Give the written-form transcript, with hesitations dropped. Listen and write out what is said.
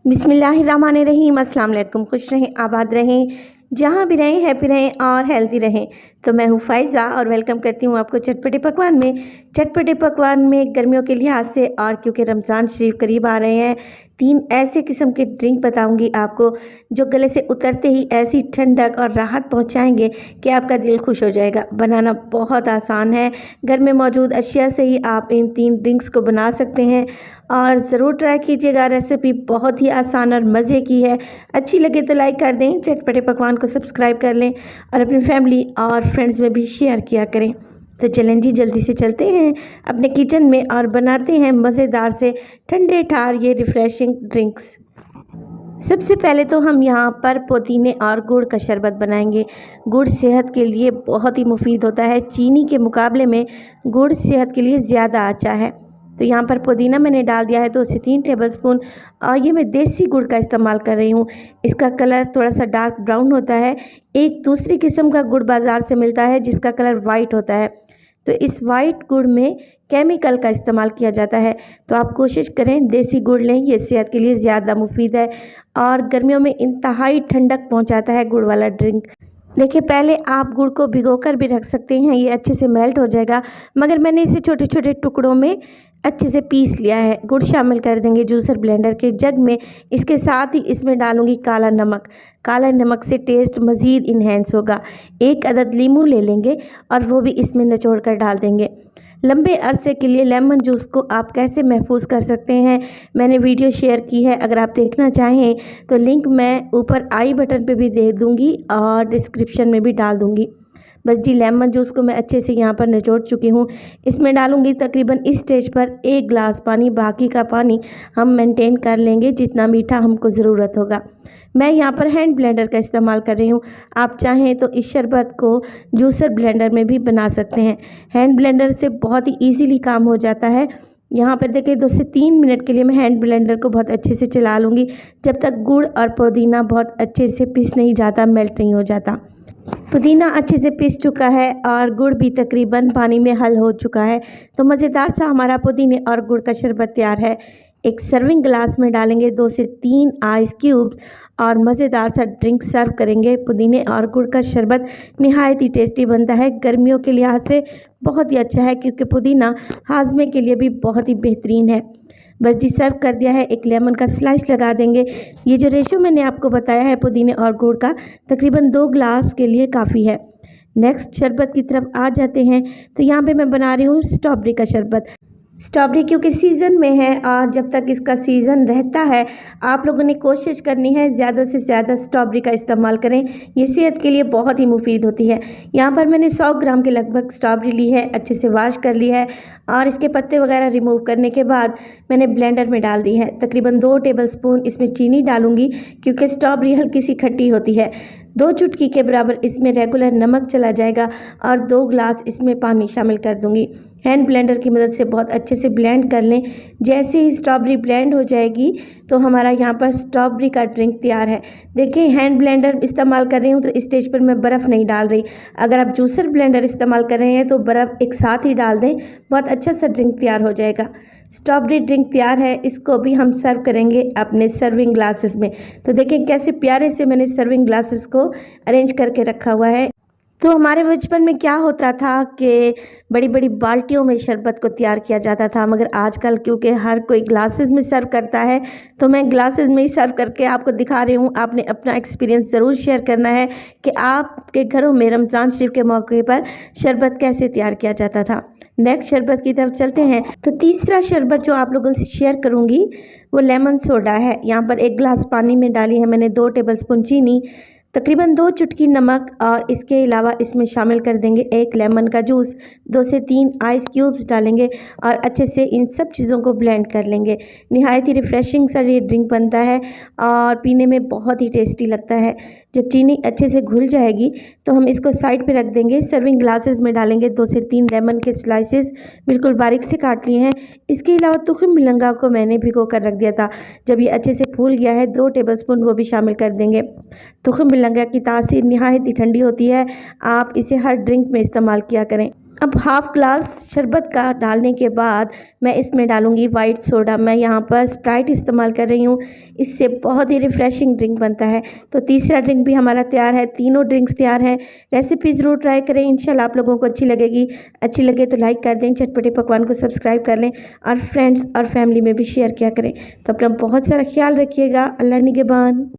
बिस्मिल्लाहिर्रहमानिर्रहीम। अस्सलाम वालेकुम। खुश रहें, आबाद रहें, जहाँ भी रहें हैप्पी रहें और हेल्दी रहें। तो मैं हूँ फ़ाइज़ा और वेलकम करती हूँ आपको चटपटे पकवान में। चटपटे पकवान में गर्मियों के लिहाज से और क्योंकि रमज़ान शरीफ करीब आ रहे हैं, 3 ऐसे किस्म के ड्रिंक बताऊंगी आपको जो गले से उतरते ही ऐसी ठंडक और राहत पहुंचाएंगे कि आपका दिल खुश हो जाएगा। बनाना बहुत आसान है, घर में मौजूद अशिया से ही आप इन 3 ड्रिंक्स को बना सकते हैं और ज़रूर ट्राई कीजिएगा। रेसिपी बहुत ही आसान और मज़े की है। अच्छी लगे तो लाइक कर दें, चटपटे पकवान को सब्सक्राइब कर लें और अपनी फैमिली और फ्रेंड्स में भी शेयर किया करें। तो चलें जी, जल्दी से चलते हैं अपने किचन में और बनाते हैं मज़ेदार से ठंडे ठार ये रिफ़्रेशिंग ड्रिंक्स। सबसे पहले तो हम यहाँ पर पुदीने और गुड़ का शरबत बनाएंगे। गुड़ सेहत के लिए बहुत ही मुफीद होता है, चीनी के मुकाबले में गुड़ सेहत के लिए ज़्यादा अच्छा है। तो यहाँ पर पुदीना मैंने डाल दिया है 2 से 3 टेबलस्पून और ये मैं देसी गुड़ का इस्तेमाल कर रही हूँ। इसका कलर थोड़ा सा डार्क ब्राउन होता है। एक दूसरी किस्म का गुड़ बाज़ार से मिलता है जिसका कलर वाइट होता है, तो इस वाइट गुड़ में केमिकल का इस्तेमाल किया जाता है। तो आप कोशिश करें देसी गुड़ लें, ये सेहत के लिए ज़्यादा मुफीद है और गर्मियों में इंतहाई ठंडक पहुंचाता है गुड़ वाला ड्रिंक। देखिए, पहले आप गुड़ को भिगोकर भी रख सकते हैं, ये अच्छे से मेल्ट हो जाएगा, मगर मैंने इसे छोटे छोटे टुकड़ों में अच्छे से पीस लिया है। गुड़ शामिल कर देंगे जूसर ब्लेंडर के जग में। इसके साथ ही इसमें डालूंगी काला नमक। काला नमक से टेस्ट मज़ीद इन्हेंस होगा। 1 अदद लीमू ले लेंगे और वो भी इसमें निचोड़ कर डाल देंगे। लंबे अरसे के लिए लेमन जूस को आप कैसे महफूज कर सकते हैं, मैंने वीडियो शेयर की है। अगर आप देखना चाहें तो लिंक मैं ऊपर आई बटन पे भी दे दूंगी और डिस्क्रिप्शन में भी डाल दूंगी। बस जी, लेमन जूस को मैं अच्छे से यहाँ पर निचोड़ चुकी हूँ। इसमें डालूंगी तकरीबन इस स्टेज पर 1 गिलास पानी। बाकी का पानी हम मेंटेन कर लेंगे जितना मीठा हमको ज़रूरत होगा। मैं यहाँ पर हैंड ब्लेंडर का इस्तेमाल कर रही हूँ। आप चाहें तो इस शरबत को जूसर ब्लेंडर में भी बना सकते हैं। हैंड ब्लेंडर से बहुत ही ईजीली काम हो जाता है। यहाँ पर देखिए 2 से 3 मिनट के लिए मैं हैंड ब्लेंडर को बहुत अच्छे से चला लूँगी जब तक गुड़ और पुदीना बहुत अच्छे से पिस नहीं जाता, मेल्ट नहीं हो जाता। पुदीना अच्छे से पिस चुका है और गुड़ भी तकरीबन पानी में हल हो चुका है, तो मज़ेदार सा हमारा पुदीने और गुड़ का शरबत तैयार है। एक सर्विंग ग्लास में डालेंगे 2 से 3 आइस क्यूब्स और मज़ेदार सा ड्रिंक सर्व करेंगे। पुदीने और गुड़ का शरबत निहायत ही टेस्टी बनता है, गर्मियों के लिहाज से बहुत ही अच्छा है क्योंकि पुदीना हाजमे के लिए भी बहुत ही बेहतरीन है। बस जी, सर्व कर दिया है। एक लेमन का स्लाइस लगा देंगे। ये जो रेशो मैंने आपको बताया है पुदीने और गुड़ का, तकरीबन 2 गिलास के लिए काफ़ी है। नेक्स्ट शरबत की तरफ आ जाते हैं। तो यहाँ पे मैं बना रही हूँ स्ट्रॉबेरी का शरबत। स्ट्रॉबेरी क्योंकि सीज़न में है और जब तक इसका सीज़न रहता है आप लोगों ने कोशिश करनी है ज़्यादा से ज़्यादा स्ट्रॉबेरी का इस्तेमाल करें, ये सेहत के लिए बहुत ही मुफीद होती है। यहाँ पर मैंने 100 ग्राम के लगभग स्ट्रॉबेरी ली है, अच्छे से वॉश कर ली है और इसके पत्ते वगैरह रिमूव करने के बाद मैंने ब्लेंडर में डाल दी है। तकरीबन 2 टेबलस्पून इसमें चीनी डालूंगी क्योंकि स्ट्रॉबेरी हल्की सी खट्टी होती है। 2 चुटकी के बराबर इसमें रेगुलर नमक चला जाएगा और 2 गिलास इसमें पानी शामिल कर दूंगी। हैंड ब्लेंडर की मदद से बहुत अच्छे से ब्लेंड कर लें। जैसे ही स्ट्रॉबेरी ब्लेंड हो जाएगी तो हमारा यहाँ पर स्ट्रॉबेरी का ड्रिंक तैयार है। देखिए, हैंड ब्लेंडर इस्तेमाल कर रही हूँ तो इस स्टेज पर मैं बर्फ़ नहीं डाल रही। अगर आप जूसर ब्लेंडर इस्तेमाल कर रहे हैं तो बर्फ़ एक साथ ही डाल दें, बहुत अच्छा सा ड्रिंक तैयार हो जाएगा। स्ट्रॉबेरी ड्रिंक तैयार है, इसको भी हम सर्व करेंगे अपने सर्विंग ग्लासेस में। तो देखें कैसे प्यारे से मैंने सर्विंग ग्लासेस को अरेंज करके रखा हुआ है। तो हमारे बचपन में क्या होता था कि बड़ी बड़ी बाल्टियों में शरबत को तैयार किया जाता था, मगर आजकल क्योंकि हर कोई ग्लासेस में सर्व करता है तो मैं ग्लासेस में ही सर्व करके आपको दिखा रही हूँ। आपने अपना एक्सपीरियंस ज़रूर शेयर करना है कि आपके घरों में रमज़ान शरीफ के मौके पर शरबत कैसे तैयार किया जाता था। नेक्स्ट शरबत की तरफ चलते हैं। तो तीसरा शरबत जो आप लोगों से शेयर करूँगी वो लेमन सोडा है। यहाँ पर 1 गिलास पानी में डाली है मैंने 2 टेबलस्पून चीनी, तकरीबन 2 चुटकी नमक और इसके अलावा इसमें शामिल कर देंगे 1 लेमन का जूस। 2 से 3 आइस क्यूब्स डालेंगे और अच्छे से इन सब चीज़ों को ब्लेंड कर लेंगे। निहायत ही रिफ़्रेशिंग सा ये ड्रिंक बनता है और पीने में बहुत ही टेस्टी लगता है। जब चीनी अच्छे से घुल जाएगी तो हम इसको साइड पे रख देंगे। सर्विंग ग्लासेस में डालेंगे 2 से 3 लेमन के स्लाइसेस बिल्कुल बारीक से काट लिए हैं। इसके अलावा तुखम मिलंगा को मैंने भिगो कर रख दिया था। जब ये अच्छे से फूल गया है 2 टेबलस्पून वो भी शामिल कर देंगे। तुखम मिलंगा की तासीर निहायत ही ठंडी होती है, आप इसे हर ड्रिंक में इस्तेमाल किया करें। अब हाफ़ ग्लास शरबत का डालने के बाद मैं इसमें डालूँगी वाइट सोडा। मैं यहाँ पर स्प्राइट इस्तेमाल कर रही हूँ, इससे बहुत ही रिफ़्रेशिंग ड्रिंक बनता है। तो तीसरा ड्रिंक भी हमारा तैयार है, तीनों ड्रिंक्स तैयार हैं। रेसिपी ज़रूर ट्राई करें, इंशाल्लाह आप लोगों को अच्छी लगेगी। अच्छी लगे तो लाइक कर दें, चटपटे पकवान को सब्सक्राइब कर लें और फ्रेंड्स और फैमिली में भी शेयर किया करें। तो अपना बहुत सारा ख्याल रखिएगा। अल्लाह निगहबान।